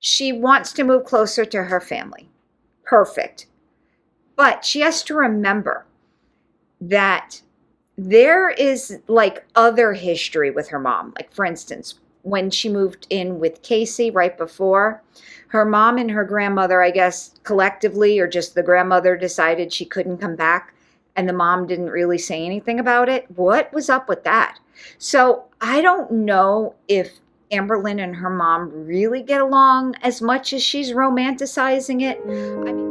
She wants to move closer to her family. Perfect. But she has to remember that there is like other history with her mom. Like, for instance, when she moved in with Casey right before, her mom and her grandmother, I guess collectively, or just the grandmother, decided she couldn't come back, and the mom didn't really say anything about it. What was up with that? So I don't know if Amberlynn and her mom really get along as much as she's romanticizing it. I mean,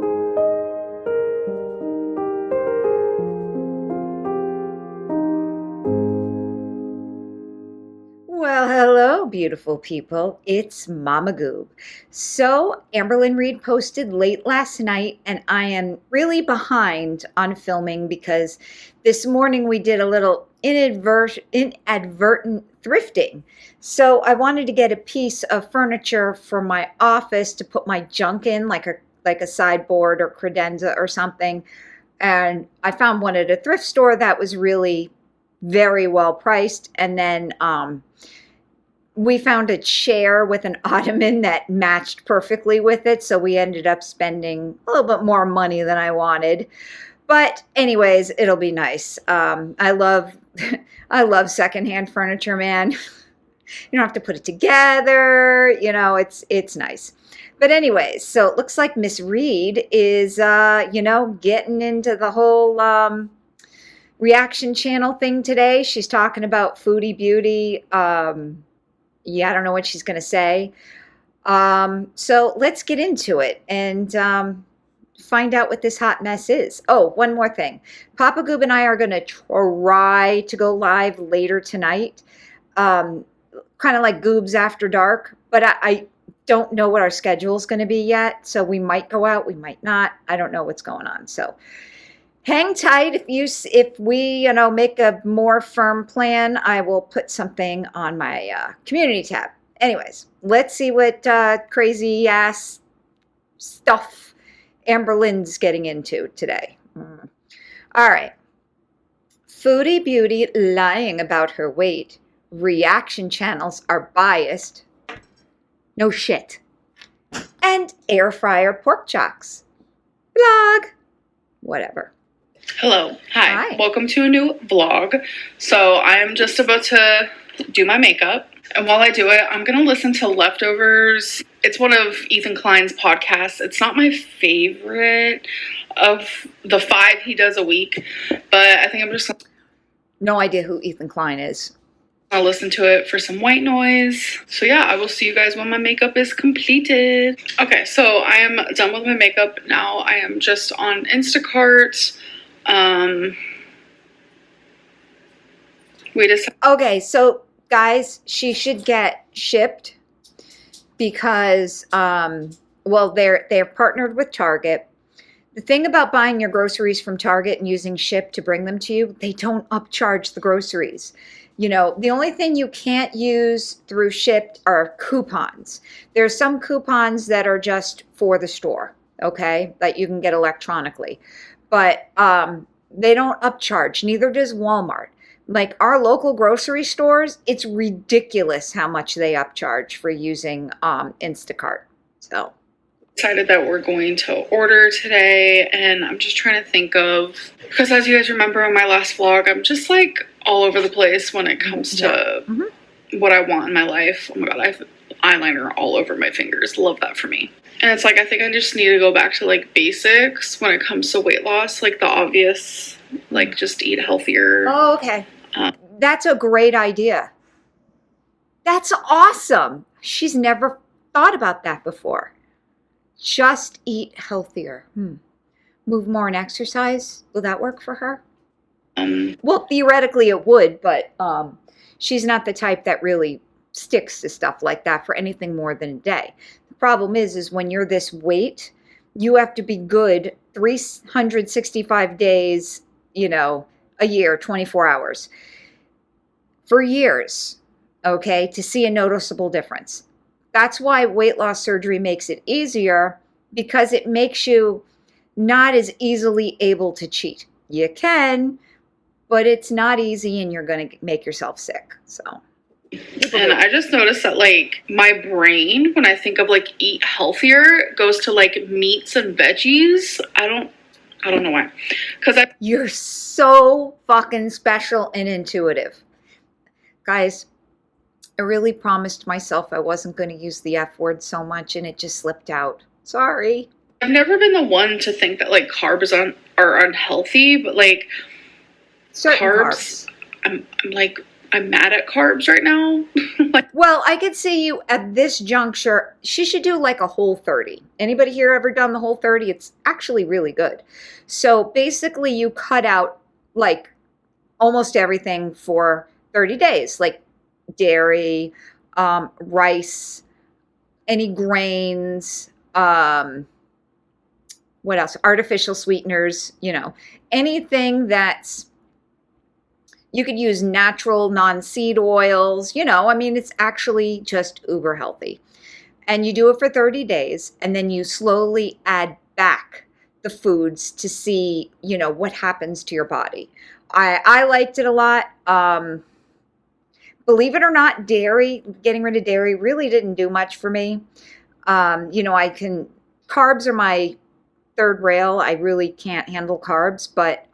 well, hello, beautiful people. It's Mama Goob. So, Amberlynn Reid posted late last night, and I am really behind on filming because this morning we did a little inadvertent thrifting. So, I wanted to get a piece of furniture for my office to put my junk in, like a sideboard or credenza or something. And I found one at a thrift store that was really very well priced. And then we found a chair with an ottoman that matched perfectly with it. So we ended up spending a little bit more money than I wanted. But anyways, it'll be nice. I love I love secondhand furniture, man. You don't have to put it together. It's nice. But anyways, so it looks like Miss Reed is getting into the whole reaction channel thing today. She's talking about Foodie Beauty. Yeah, I don't know what she's going to say. So let's get into it and find out what this hot mess is. Oh, one more thing. Papa Goob and I are going to try to go live later tonight, kind of like Goobs After Dark, but I don't know what our schedule is going to be yet. So we might go out, we might not. I don't know what's going on. So hang tight. If we make a more firm plan, I will put something on my community tab. Anyways, let's see what crazy ass stuff Amberlynn's getting into today. All right. Foodie Beauty lying about her weight. Reaction channels are biased. No shit. And air fryer pork chocks. Blog. Whatever. Hello. Hi. Welcome to a new vlog. So I'm just about to do my makeup. And while I do it, I'm going to listen to Leftovers. It's one of Ethan Klein's podcasts. It's not my favorite of the 5 he does a week, but I think I'm just No idea who Ethan Klein is. I'll listen to it for some white noise. So yeah, I will see you guys when my makeup is completed. Okay, so I am done with my makeup now. I am just on Instacart. Okay, so guys, she should get shipped because they're partnered with Target. The thing about buying your groceries from Target and using Ship to bring them to you, they don't upcharge the groceries. The only thing you can't use through Shipt are coupons. There's some coupons that are just for the store, okay, that you can get electronically. But they don't upcharge, neither does Walmart. Like our local grocery stores, it's ridiculous how much they upcharge for using Instacart. So decided that we're going to order today, and I'm just trying to think of, because as you guys remember in my last vlog, I'm just like all over the place when it comes to what I want in my life. Oh my god, I have eyeliner all over my fingers. Love that for me. And it's like, I think I just need to go back to like basics when it comes to weight loss, like the obvious, like just eat healthier. Oh, okay. That's a great idea. That's awesome. She's never thought about that before. Just eat healthier. Move more and exercise. Will that work for her? Well, theoretically it would, but she's not the type that really sticks to stuff like that for anything more than a day. The problem is when you're this weight, you have to be good 365 days, a year, 24 hours. For years, okay, to see a noticeable difference. That's why weight loss surgery makes it easier, because it makes you not as easily able to cheat. You can, but it's not easy and you're going to make yourself sick. So And I just noticed that like my brain, when I think of like eat healthier, goes to like meats and veggies. I don't know why. You're so fucking special and intuitive. Guys, I really promised myself I wasn't going to use the F word so much and it just slipped out. Sorry. I've never been the one to think that like carbs are unhealthy, but like certain carbs. I'm mad at carbs right now. Well, I could see you at this juncture. She should do like a Whole30. Anybody here ever done the Whole30? It's actually really good. So basically you cut out like almost everything for 30 days, like dairy, rice, any grains, what else? Artificial sweeteners, anything that's, you could use natural non-seed oils, it's actually just uber healthy. And you do it for 30 days and then you slowly add back the foods to see, what happens to your body. I liked it a lot. Believe it or not, getting rid of dairy really didn't do much for me. Carbs are my third rail. I really can't handle carbs, but,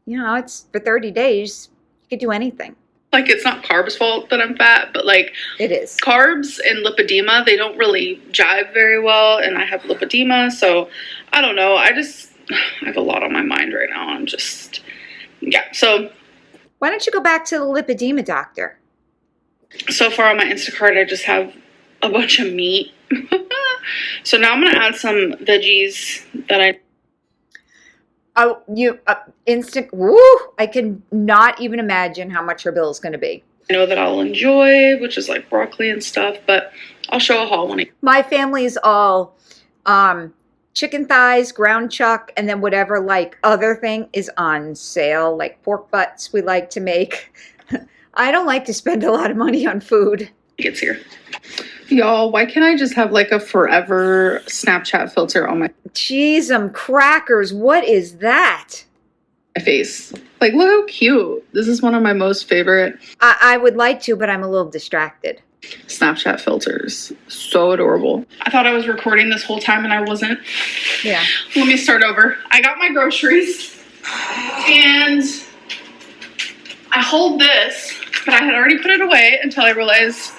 it's for 30 days. You could do anything. Like, it's not carbs' fault that I'm fat, but like it is. Carbs and lipedema, they don't really jive very well, and I have lipedema, so I don't know. I have a lot on my mind right now. So why don't you go back to the lipedema doctor? So far on my Instacart, I just have a bunch of meat. So now I'm gonna add some veggies that I. Oh, I can not even imagine how much her bill is going to be. I know that I'll enjoy, which is like broccoli and stuff, but I'll show a haul when my family is all chicken thighs, ground chuck, and then whatever like other thing is on sale, like pork butts we like to make. I don't like to spend a lot of money on food. Gets here. Y'all, why can't I just have like a forever Snapchat filter on my crackers? What is that? My face. Like, look how cute. This is one of my most favorite. I would like to, but I'm a little distracted. Snapchat filters. So adorable. I thought I was recording this whole time and I wasn't. Yeah. Let me start over. I got my groceries and I hold this, but I had already put it away until I realized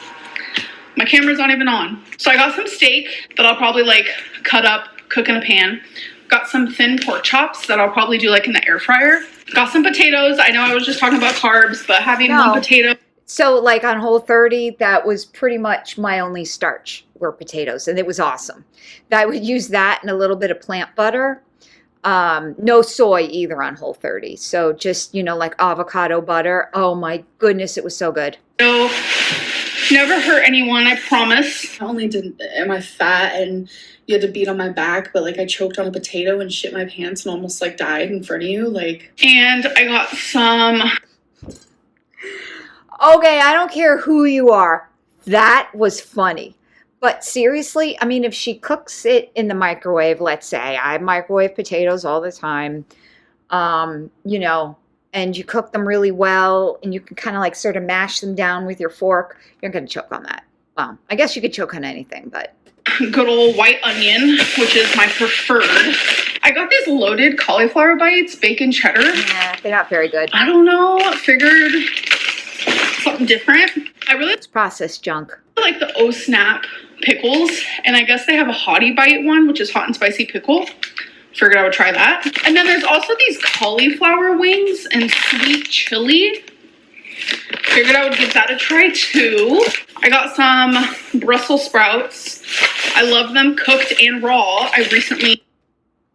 my camera's not even on. So I got some steak that I'll probably like cut up, cook in a pan. Got some thin pork chops that I'll probably do like in the air fryer. Got some potatoes. I know I was just talking about carbs, but having one potato. So like on Whole30, that was pretty much my only starch were potatoes, and it was awesome. I would use that and a little bit of plant butter. No soy either on Whole30. So just, like avocado butter. Oh my goodness, it was so good. No, never hurt anyone, I promise. Not only am I fat and you had to beat on my back, but like I choked on a potato and shit my pants and almost like died in front of you. And I got some. Okay, I don't care who you are. That was funny. But seriously, if she cooks it in the microwave, let's say, I microwave potatoes all the time, and you cook them really well, and you can kind of like sort of mash them down with your fork, you're going to choke on that. Well, I guess you could choke on anything, but. Good old white onion, which is my preferred. I got these loaded cauliflower bites, bacon cheddar. Yeah, they're not very good. I don't know. I figured something different. It's processed junk. I like the Oh Snap pickles, and I guess they have a hottie bite one, which is hot and spicy pickle. Figured I would try that. And then there's also these cauliflower wings and sweet chili. Figured I would give that a try too. I got some Brussels sprouts. I love them cooked and raw.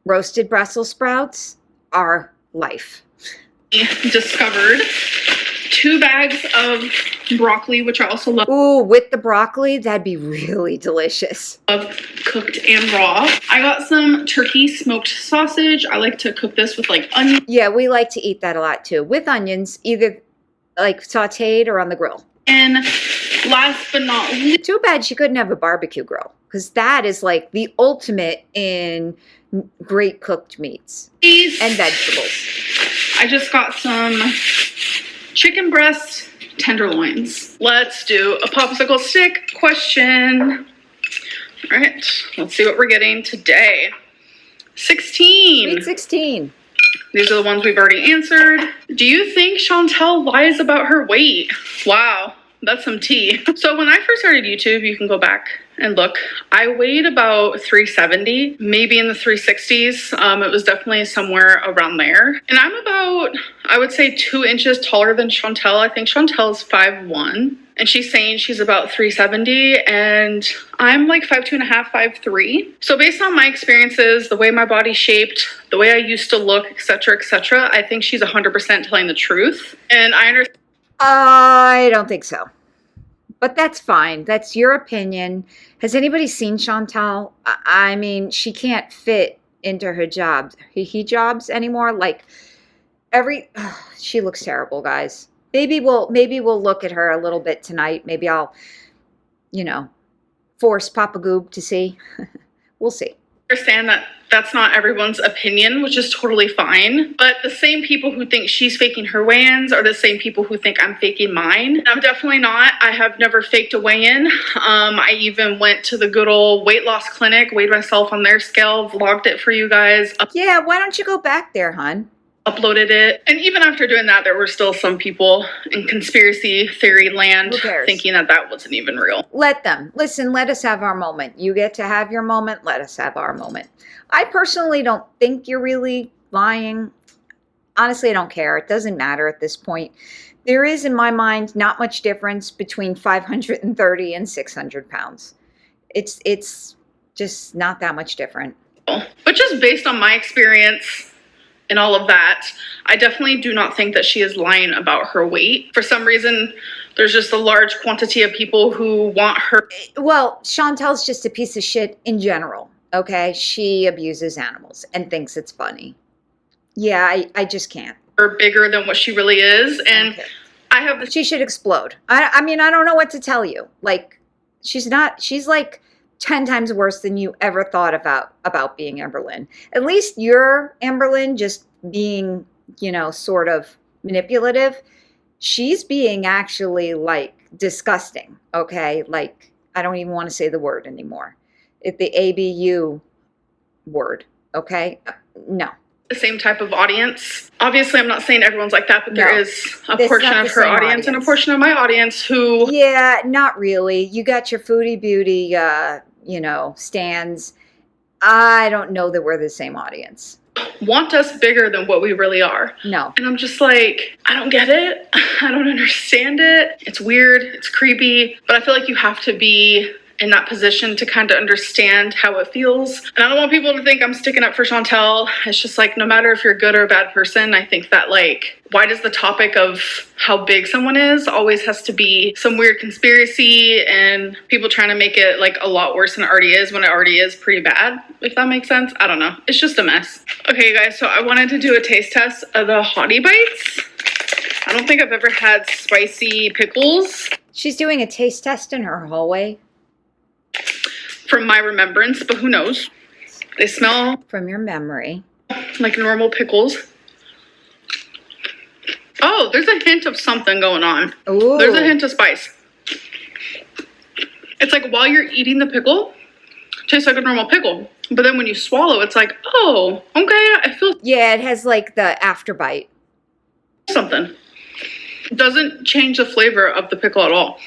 Roasted Brussels sprouts are life. Discovered 2 bags of broccoli, which I also love. Ooh, with the broccoli, that'd be really delicious. Love cooked and raw. I got some turkey smoked sausage. I like to cook this with like onions. Yeah, we like to eat that a lot too. With onions, either like sauteed or on the grill. And last but not least. Too bad she couldn't have a barbecue grill, because that is like the ultimate in great cooked meats and vegetables. I just got some chicken breast tenderloins. Let's do a popsicle stick question. All right, let's see what we're getting today. 16. Sweet 16. These are the ones we've already answered. Do you think Chantel lies about her weight? Wow, that's some tea. So when I first started YouTube, you can go back and look, I weighed about 370, maybe in the 360s. It was definitely somewhere around there. And I'm about, I would say 2 inches taller than Chantel. I think Chantel's 5'1". And she's saying she's about 370, and I'm like 5'2.5", 5'3". So based on my experiences, the way my body's shaped, the way I used to look, etc., etc., I think she's 100% telling the truth. And I understand. I don't think so. But that's fine. That's your opinion. Has anybody seen Chantal? I mean, she can't fit into her hijabs anymore. Like she looks terrible, guys. Maybe we'll look at her a little bit tonight. Maybe I'll, force Papa Goob to see. We'll see. Understand that that's not everyone's opinion, which is totally fine. But the same people who think she's faking her weigh-ins are the same people who think I'm faking mine. And I'm definitely not. I have never faked a weigh-in. I even went to the good old weight loss clinic, weighed myself on their scale, vlogged it for you guys. Yeah, why don't you go back there, hon? Uploaded it. And even after doing that, there were still some people in conspiracy theory land thinking that that wasn't even real. Let them. Listen, let us have our moment. You get to have your moment. Let us have our moment. I personally don't think you're really lying. Honestly, I don't care. It doesn't matter at this point. There is, in my mind, not much difference between 530 and 600 pounds. It's just not that much different. But just based on my experience and all of that, I definitely do not think that she is lying about her weight. For some reason, there's just a large quantity of people who want her. Well, Chantel's just a piece of shit in general, okay? She abuses animals and thinks it's funny. Yeah, I just can't. Her bigger than what she really is. And okay. She should explode. I mean, I don't know what to tell you. Like, she's like 10 times worse than you ever thought about being Amberlynn. At least you're Amberlynn just being, sort of manipulative. She's being actually like disgusting, okay? Like, I don't even want to say the word anymore. The ABU word, okay? No. The same type of audience. Obviously, I'm not saying everyone's like that, but there is a portion of her audience and a portion of my audience who... Yeah, not really. You got your Foodie Beauty, stands. I don't know that we're the same audience. Want us bigger than what we really are. No. And I'm just like, I don't get it. I don't understand it. It's weird. It's creepy. But I feel like you have to be in that position to kind of understand how it feels. And I don't want people to think I'm sticking up for Chantel. It's just like, no matter if you're a good or a bad person, I think that like, why does the topic of how big someone is always has to be some weird conspiracy and people trying to make it like a lot worse than it already is when it already is pretty bad, if that makes sense. I don't know. It's just a mess. Okay, you guys, so I wanted to do a taste test of the Hottie Bites. I don't think I've ever had spicy pickles. She's doing a taste test in her hallway. From my remembrance, but who knows? They smell... From your memory. Like normal pickles. Oh, there's a hint of something going on. Ooh. There's a hint of spice. It's like while you're eating the pickle, it tastes like a normal pickle. But then when you swallow, it's like, oh, okay, I feel... Yeah, it has like the afterbite. Something. It doesn't change the flavor of the pickle at all.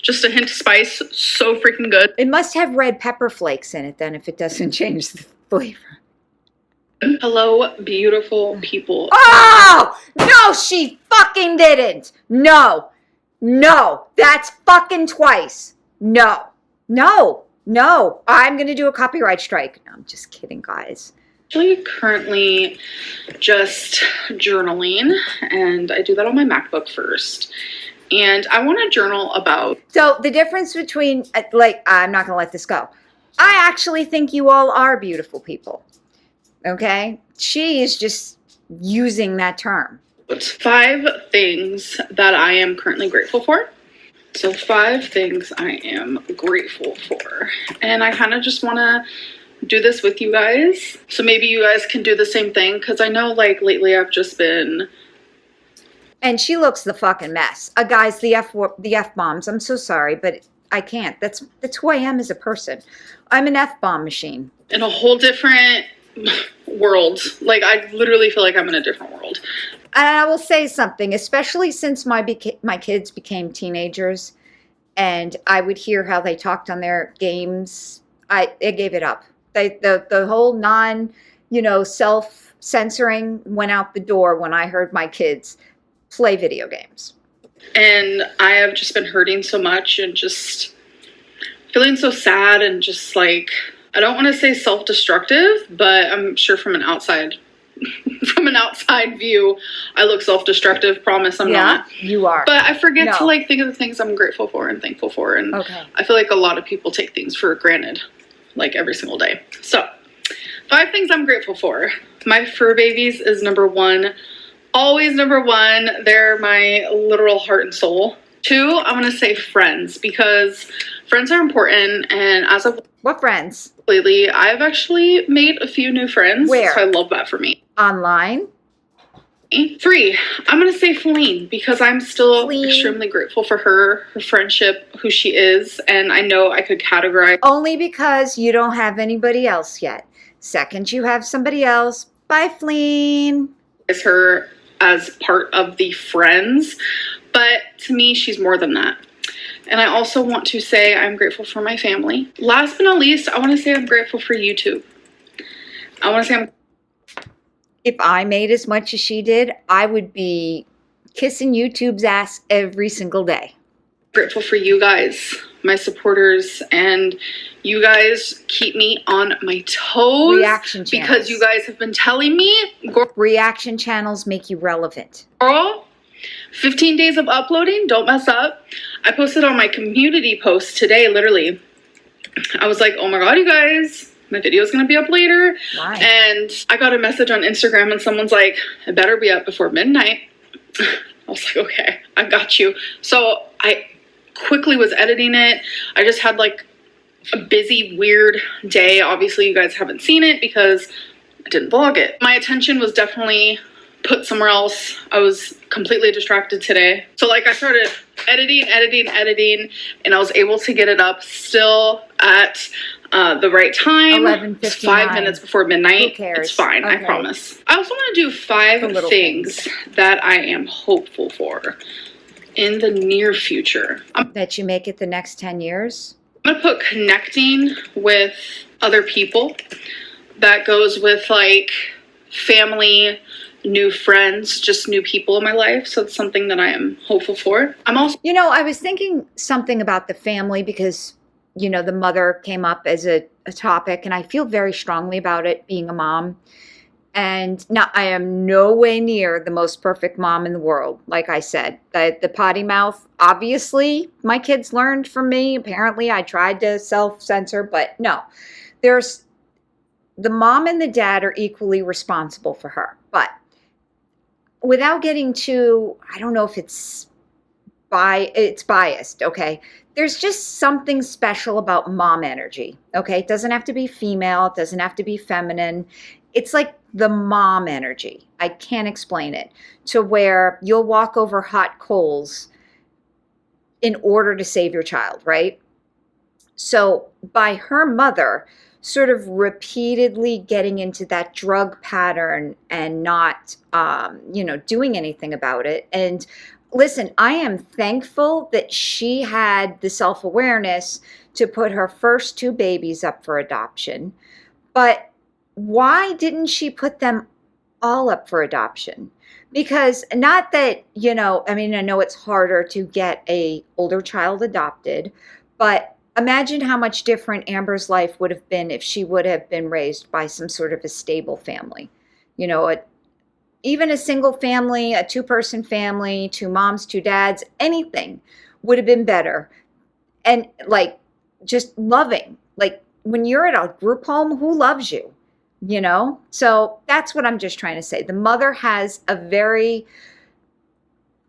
Just a hint of spice, so freaking good. It must have red pepper flakes in it then if it doesn't change the flavor. Hello, beautiful people. Oh! No, she fucking didn't. No. No. That's fucking twice. No. No. No. I'm going to do a copyright strike. No, I'm just kidding, guys. Actually currently just journaling, and I do that on my MacBook first. And I want to journal about... So the difference between, like, I'm not going to let this go. I actually think you all are beautiful people. Okay? She is just using that term. 5 things that I am currently grateful for. So 5 things I am grateful for. And I kind of just want to do this with you guys. So maybe you guys can do the same thing. Because I know, like, lately I've just been... And she looks the fucking mess. Guys, the F bombs. I'm so sorry, but I can't. That's who I am as a person. I'm an F bomb machine. In a whole different world. Like, I literally feel like I'm in a different world. And I will say something, especially since my kids became teenagers, and I would hear how they talked on their games. I gave it up. The whole self-censoring went out the door when I heard my kids play video games. And I have just been hurting so much and just feeling so sad and just like, I don't want to say self-destructive, but I'm sure from an outside view, I look self-destructive. Promise I'm not. You are. But I forget to like think of the things I'm grateful for and thankful for. And I feel like a lot of people take things for granted, like every single day. So 5 things I'm grateful for. My fur babies is number 1. Always number 1. They're my literal heart and soul. 2, I'm going to say friends, because friends are important. And as of what friends? Lately, I've actually made a few new friends. Where? So I love that for me. Online? 3, I'm going to say Feline, because I'm still extremely grateful for her friendship, who she is. And I know I could categorize. Only because you don't have anybody else yet. Second, you have somebody else. Bye, Feline. Her as part of the friends, but to me, she's more than that. And I also want to say I'm grateful for my family. Last but not least, I want to say I'm grateful for YouTube. I want to say if I made as much as she did, I would be kissing YouTube's ass every single day. Grateful for you guys, my supporters, and you guys keep me on my toes. Reaction channels. Because you guys have been telling me. Reaction channels make you relevant. Girl, 15 days of uploading, don't mess up. I posted on my community post today, literally. I was like, oh my God, you guys, my video is going to be up later. Why? And I got a message on Instagram and someone's like, it better be up before midnight. I was like, okay, I got you. So I quickly was editing it. I just had like a busy, weird day. Obviously, you guys haven't seen it because I didn't vlog it. My attention was definitely put somewhere else. I was completely distracted today. So like I started editing, and I was able to get it up still at the right time. 11:59. 5 minutes before midnight. Who cares? It's fine, Okay. I promise. I also want to do 5 things that I am hopeful for in the near future. That you make it the next 10 years? I'm going to put connecting with other people. That goes with like family, new friends, just new people in my life. So it's something that I am hopeful for. I'm also... I was thinking something about the family because, the mother came up as a topic, and I feel very strongly about it, being a mom. And now I am no way near the most perfect mom in the world. Like I said, the potty mouth, obviously my kids learned from me. Apparently I tried to self-censor, but no. The mom and the dad are equally responsible for her. But without getting too, I don't know if it's biased, okay? There's just something special about mom energy, okay? It doesn't have to be female. It doesn't have to be feminine. It's like the mom energy. I can't explain it. To where you'll walk over hot coals in order to save your child, right? So by her mother sort of repeatedly getting into that drug pattern and not, doing anything about it. And listen, I am thankful that she had the self-awareness to put her first 2 babies up for adoption. But why didn't she put them all up for adoption? Because not that, I know it's harder to get a older child adopted, but imagine how much different Amber's life would have been if she would have been raised by some sort of a stable family. Even a single family, a 2-person family, 2 moms, 2 dads, anything would have been better. And like just loving, like when you're at a group home, who loves you? So that's what I'm just trying to say. The mother has a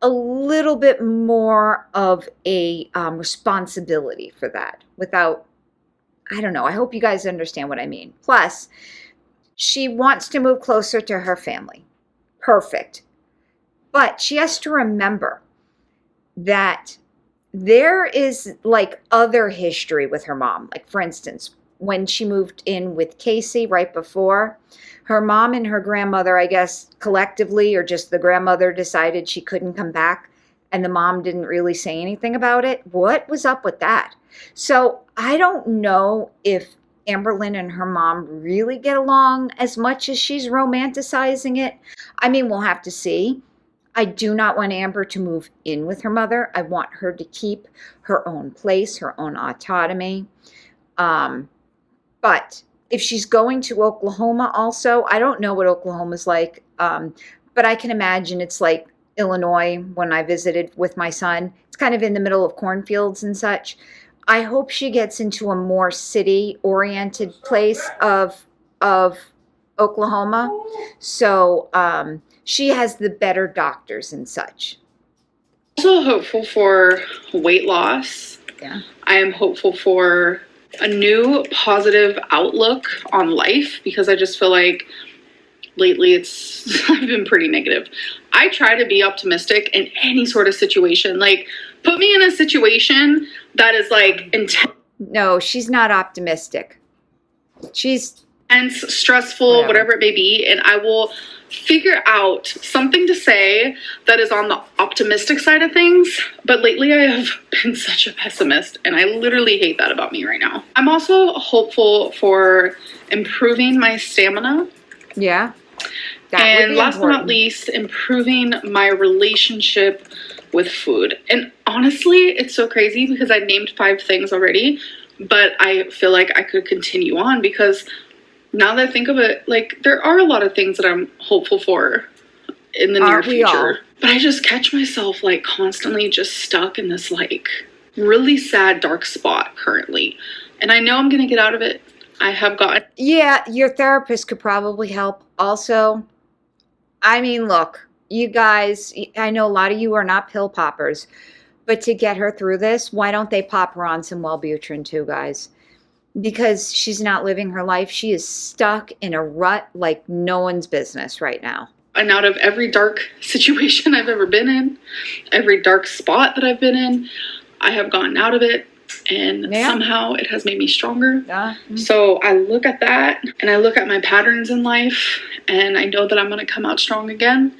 little bit more of a responsibility for that without, I don't know. I hope you guys understand what I mean. Plus, she wants to move closer to her family. Perfect. But she has to remember that there is like other history with her mom. Like, for instance, when she moved in with Casey right before, her mom and her grandmother, I guess collectively, or just the grandmother, decided she couldn't come back, and the mom didn't really say anything about it. What was up with that? So I don't know if Amberlynn and her mom really get along as much as she's romanticizing it. I mean, we'll have to see. I do not want Amber to move in with her mother. I want her to keep her own place, her own autonomy. But if she's going to Oklahoma also, I don't know what Oklahoma's like, but I can imagine it's like Illinois when I visited with my son. It's kind of in the middle of cornfields and such. I hope she gets into a more city-oriented place of Oklahoma. So she has the better doctors and such. Also hopeful for weight loss. Yeah. I am hopeful for a new positive outlook on life, because I just feel like lately I've been pretty negative. I try to be optimistic in any sort of situation. Like, put me in a situation that is like intense. No, she's not optimistic. She's Stressful, whatever it may be, and I will figure out something to say that is on the optimistic side of things. But lately I have been such a pessimist, and I literally hate that about me right now. I'm also hopeful for improving my stamina. Yeah. And last but not least, improving my relationship with food. And honestly, it's so crazy because I named 5 things already, but I feel like I could continue on, because now that I think of it, like, there are a lot of things that I'm hopeful for in the near future. But I just catch myself like constantly just stuck in this like really sad dark spot currently. And I know I'm going to get out of it. I have gotten. Yeah, your therapist could probably help also. I mean, look, you guys, I know a lot of you are not pill poppers, but to get her through this, why don't they pop her on some Wellbutrin too, guys? Because she's not living her life. She is stuck in a rut like no one's business right now. And out of every dark situation I've ever been in, every dark spot that I've been in, I have gotten out of it. And somehow it has made me stronger. So I look at that and I look at my patterns in life, and I know that I'm going to come out strong again.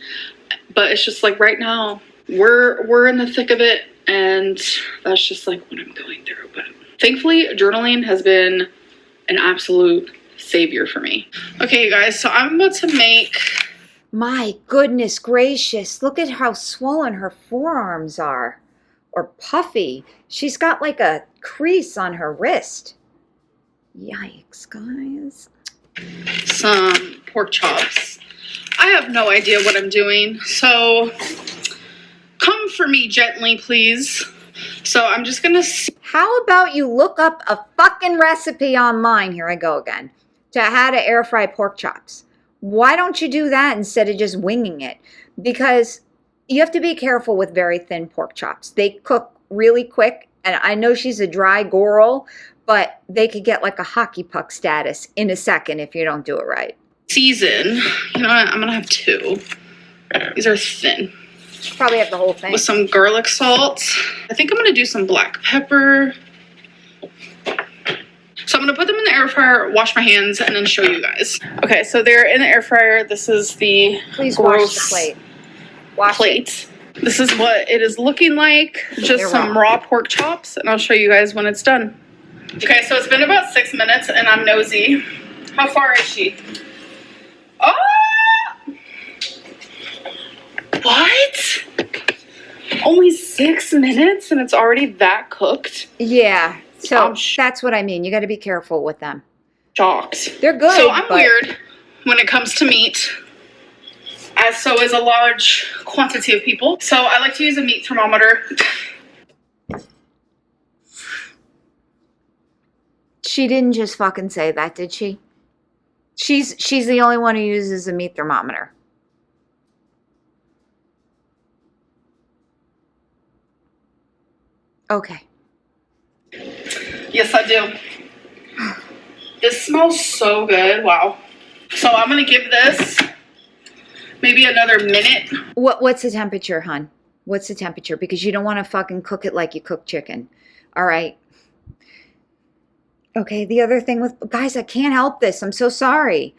But it's just like right now, we're in the thick of it, and that's just like what I'm going through. But thankfully, journaling has been an absolute savior for me. Okay, you guys, so I'm about to make... My goodness gracious, look at how swollen her forearms are. Or puffy. She's got like a crease on her wrist. Yikes, guys. Some pork chops. I have no idea what I'm doing, so come for me gently, please. So I'm just gonna... How about you look up a fucking recipe online, here I go again, to how to air fry pork chops. Why don't you do that instead of just winging it? Because you have to be careful with very thin pork chops. They cook really quick, and I know she's a dry girl, but they could get like a hockey puck status in a second if you don't do it right. Season. You know what? I'm going to have 2. These are thin. Probably have the whole thing. With some garlic salt. I think I'm going to do some black pepper. So I'm going to put them in the air fryer, wash my hands, and then show you guys. Okay, so they're in the air fryer. This is the Please wash the plate. Wash plate. This is what it is looking like. Just some raw pork chops, and I'll show you guys when it's done. Okay, so it's been about 6 minutes, and I'm nosy. How far is she? Oh! What? Only 6 minutes, and it's already that cooked? Yeah, so that's what I mean. You got to be careful with them. Shocked. They're good. So I'm weird when it comes to meat, as so is a large quantity of people. So I like to use a meat thermometer. She didn't just fucking say that, did she? She's the only one who uses a meat thermometer. Okay. Yes, I do. This smells so good. Wow. So I'm going to give this maybe another minute. What's the temperature, hon? What's the temperature? Because you don't want to fucking cook it like you cook chicken. All right. Okay, the other thing with, guys, I can't help this. I'm so sorry.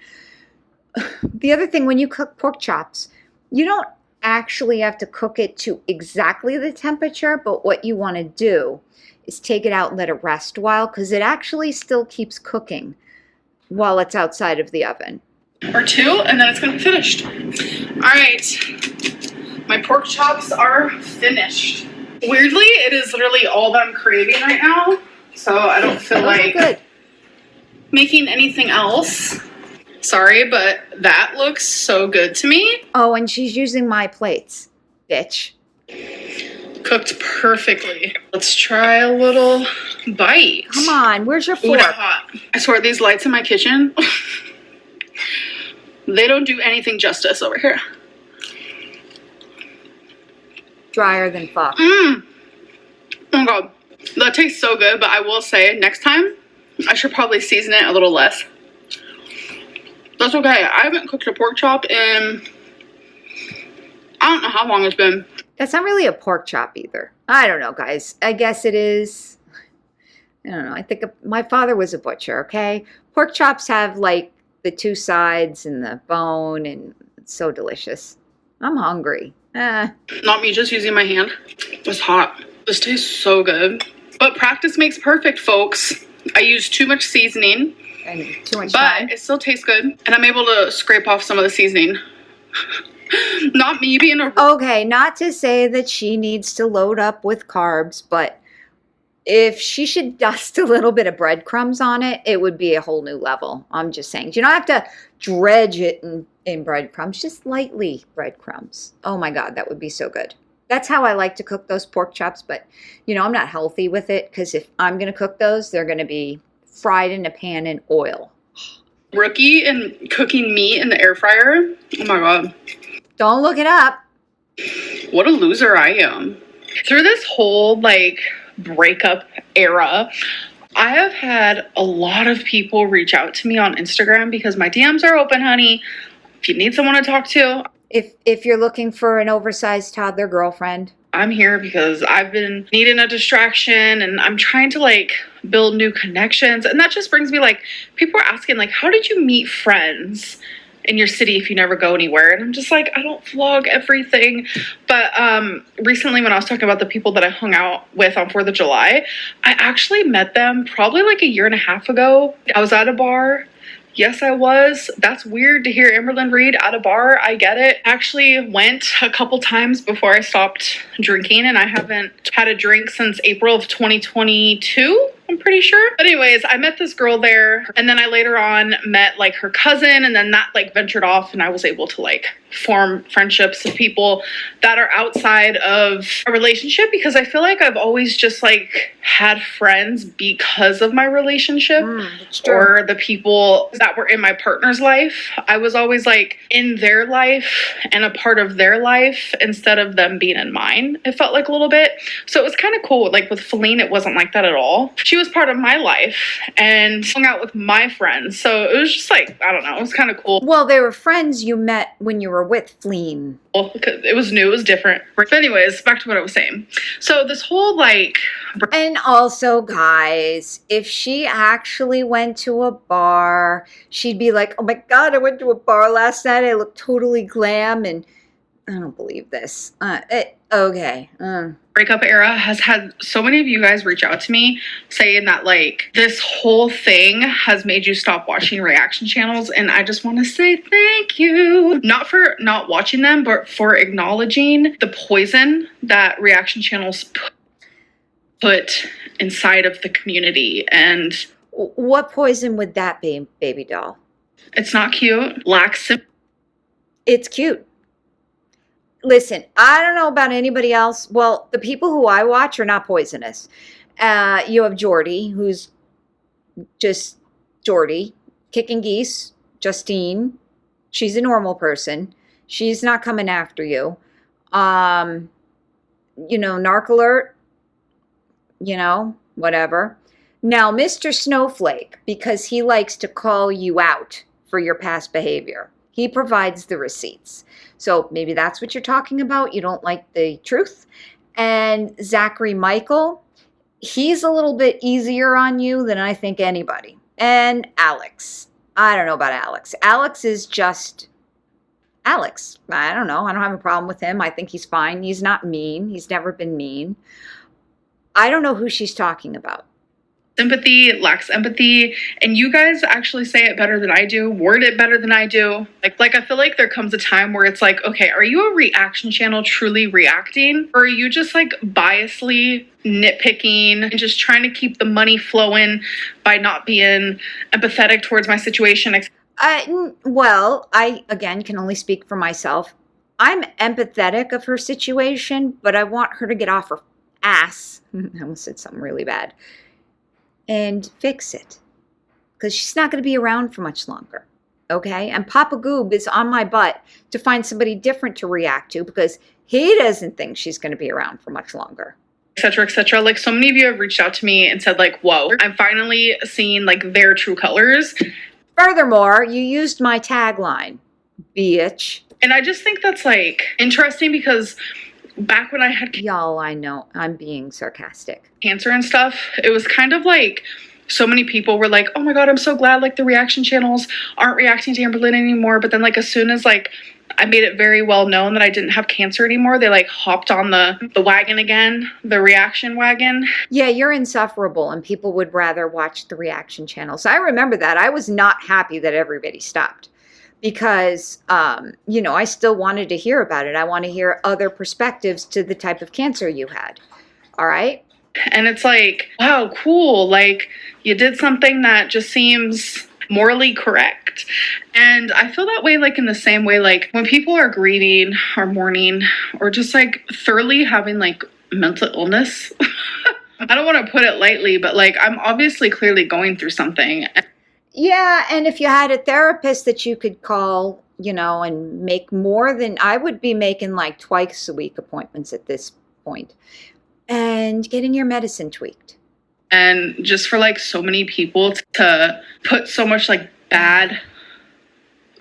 The other thing, when you cook pork chops, you don't actually have to cook it to exactly the temperature, but what you want to do is take it out and let it rest a while, because it actually still keeps cooking while it's outside of the oven. Or 2, and then it's gonna be finished. All right, my pork chops are finished. Weirdly, it is literally all that I'm craving right now, so I don't feel like making anything else. Sorry, but that looks so good to me. Oh, and she's using my plates, bitch. Cooked perfectly. Let's try a little bite. Come on, where's your fork? Ooh, hot. I swear, these lights in my kitchen, they don't do anything justice over here. Drier than fuck. Oh my god, that tastes so good, but I will say, next time, I should probably season it a little less. That's okay. I haven't cooked a pork chop in, I don't know how long it's been. That's not really a pork chop either. I don't know, guys. I guess it is. I don't know. I think my father was a butcher, okay? Pork chops have like the 2 sides and the bone, and it's so delicious. I'm hungry. Not me just using my hand. It's hot. This tastes so good. But practice makes perfect, folks. I used too much seasoning. And too much but time. It still tastes good. And I'm able to scrape off some of the seasoning. Not me being a... Okay, not to say that she needs to load up with carbs, but if she should dust a little bit of breadcrumbs on it, it would be a whole new level. I'm just saying. You don't have to dredge it in breadcrumbs, just lightly breadcrumbs. Oh my God, that would be so good. That's how I like to cook those pork chops, but you know, I'm not healthy with it, because if I'm going to cook those, they're going to be fried in a pan in oil. Rookie in cooking meat in the air fryer. Oh my God. Don't look it up. What a loser I am. Through this whole like breakup era, I have had a lot of people reach out to me on Instagram because my DMs are open, honey. If you need someone to talk to. If you're looking for an oversized toddler girlfriend, I'm here because I've been needing a distraction, and I'm trying to like build new connections. And that just brings me like, people are asking like, how did you meet friends in your city if you never go anywhere? And I'm just like, I don't vlog everything. But recently when I was talking about the people that I hung out with on 4th of July, I actually met them probably like a year and a half ago. I was at a bar. Yes, I was. That's weird to hear Amberlynn Reid at a bar. I get it. Actually went a couple times before I stopped drinking, and I haven't had a drink since April of 2022. I'm pretty sure. But anyways, I met this girl there, and then I later on met like her cousin, and then that like ventured off, and I was able to like form friendships with people that are outside of a relationship, because I feel like I've always just like had friends because of my relationship or the people that were in my partner's life. I was always like in their life and a part of their life instead of them being in mine. It felt like a little bit. So it was kind of cool. Like with Feline, it wasn't like that at all. She was part of my life and hung out with my friends. So it was just like, I don't know, it was kind of cool. Well, they were friends you met when you were with Fleen. Well, it was new, it was different. But anyways, back to what I was saying. So this whole like... And also, guys, if she actually went to a bar, she'd be like, oh my God, I went to a bar last night. I looked totally glam. And I don't believe this. Okay. Breakup era has had so many of you guys reach out to me saying that like this whole thing has made you stop watching reaction channels, and I just want to say thank you. Not for not watching them, but for acknowledging the poison that reaction channels put inside of the community. And what poison would that be, baby doll? It's not cute. Lacks. It's cute. Listen, I don't know about anybody else. Well, the people who I watch are not poisonous. You have Jordy, who's just Jordy, kicking geese. Justine, she's a normal person. She's not coming after you. Narc alert, whatever. Now, Mr. Snowflake, because he likes to call you out for your past behavior. He provides the receipts. So maybe that's what you're talking about. You don't like the truth. And Zachary Michael, he's a little bit easier on you than I think anybody. And Alex. I don't know about Alex. Alex is just Alex. I don't know. I don't have a problem with him. I think he's fine. He's not mean. He's never been mean. I don't know who she's talking about. Sympathy, lacks empathy, and you guys actually say it better than I do, word it better than I do. Like I feel like there comes a time where it's like, okay, are you a reaction channel truly reacting? Or are you just like biasly nitpicking and just trying to keep the money flowing by not being empathetic towards my situation? Well, I, again, can only speak for myself. I'm empathetic of her situation, but I want her to get off her ass. I almost said something really bad. And fix it, because she's not going to be around for much longer, okay? And Papa Goob is on my butt to find somebody different to react to, because he doesn't think she's going to be around for much longer. Etc., etc. Like, so many of you have reached out to me and said, like, whoa, I'm finally seeing like their true colors. Furthermore, you used my tagline, bitch. And I just think that's like interesting, because back when I had y'all, I know I'm being sarcastic, cancer and stuff, it was kind of like so many people were like, oh my god, I'm so glad like the reaction channels aren't reacting to Amberlynn anymore. But then like as soon as like I made it very well known that I didn't have cancer anymore, they like hopped on the wagon again, the reaction wagon. Yeah, you're insufferable, and people would rather watch the reaction channels. I remember that. I was not happy that everybody stopped, because, you know, I still wanted to hear about it. I want to hear other perspectives to the type of cancer you had. All right. And it's like, wow, cool. Like, you did something that just seems morally correct. And I feel that way, like in the same way, like when people are grieving or mourning or just like thoroughly having like mental illness. I don't want to put it lightly, but like I'm obviously clearly going through something. Yeah, and if you had a therapist that you could call, you know, and make more than, I would be making like twice a week appointments at this point, and getting your medicine tweaked. And just for like so many people to put so much like bad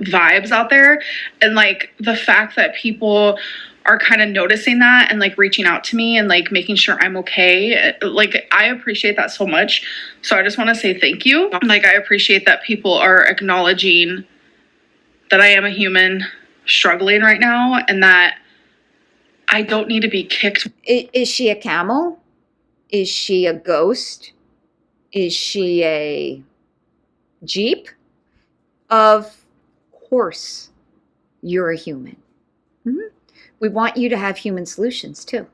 vibes out there, and like the fact that people are kind of noticing that and like reaching out to me and like making sure I'm okay. Like I appreciate that so much. So I just want to say thank you. Like I appreciate that people are acknowledging that I am a human struggling right now, and that I don't need to be kicked. Is she a camel? Is she a ghost? Is she a Jeep? Of course, you're a human. Mm-hmm. We want you to have human solutions too.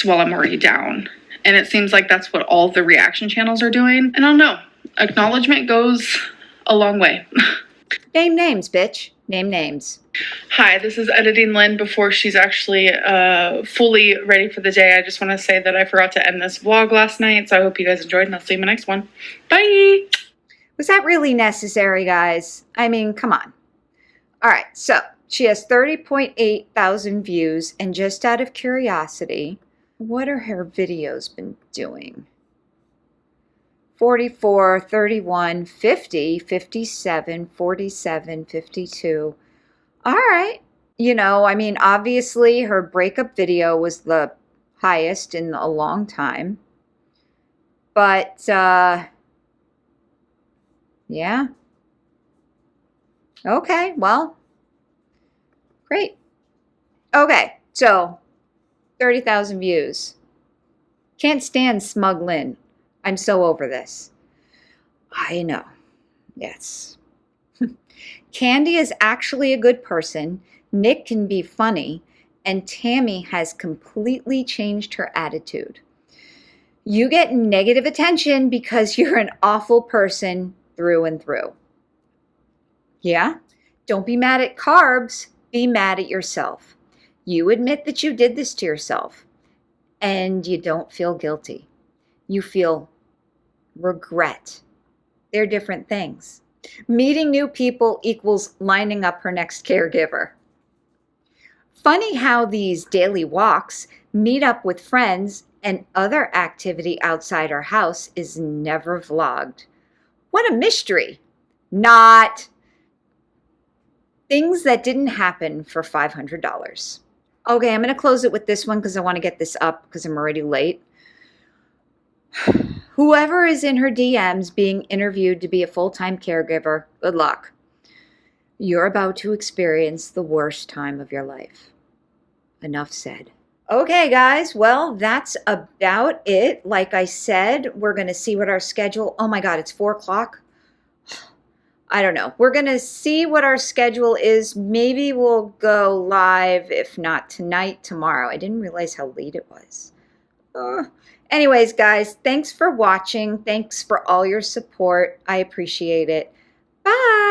While I'm already down. And it seems like that's what all the reaction channels are doing. And I don't know. Acknowledgement goes a long way. Name names, bitch. Name names. Hi, this is Editing Lynn before she's actually fully ready for the day. I just want to say that I forgot to end this vlog last night. So I hope you guys enjoyed, and I'll see you in my next one. Bye! Was that really necessary, guys? I mean, come on. All right, so she has 30.8 thousand views, and just out of curiosity, what are her videos been doing? 44, 31, 50, 57, 47, 52. All right. You know, I mean, obviously her breakup video was the highest in a long time. But, yeah. Okay, well, great. Okay, so 30,000 views. Can't stand smug Lynn. I'm so over this. I know. Yes. Candy is actually a good person. Nick can be funny. And Tammy has completely changed her attitude. You get negative attention because you're an awful person through and through. Yeah? Don't be mad at carbs. Be mad at yourself. You admit that you did this to yourself. And you don't feel guilty. You feel regret. They're different things. Meeting new people equals lining up her next caregiver. Funny how these daily walks, meet up with friends, and other activity outside our house is never vlogged. What a mystery. Not. Things that didn't happen for $500. Okay, I'm going to close it with this one because I want to get this up because I'm already late. Whoever is in her DMs being interviewed to be a full-time caregiver, good luck. You're about to experience the worst time of your life. Enough said. Okay, guys, well, that's about it. Like I said, we're going to see what our schedule, oh my God, it's 4 o'clock. I don't know. We're going to see what our schedule is. Maybe we'll go live, if not tonight, tomorrow. I didn't realize how late it was. Anyways, guys, thanks for watching. Thanks for all your support. I appreciate it. Bye.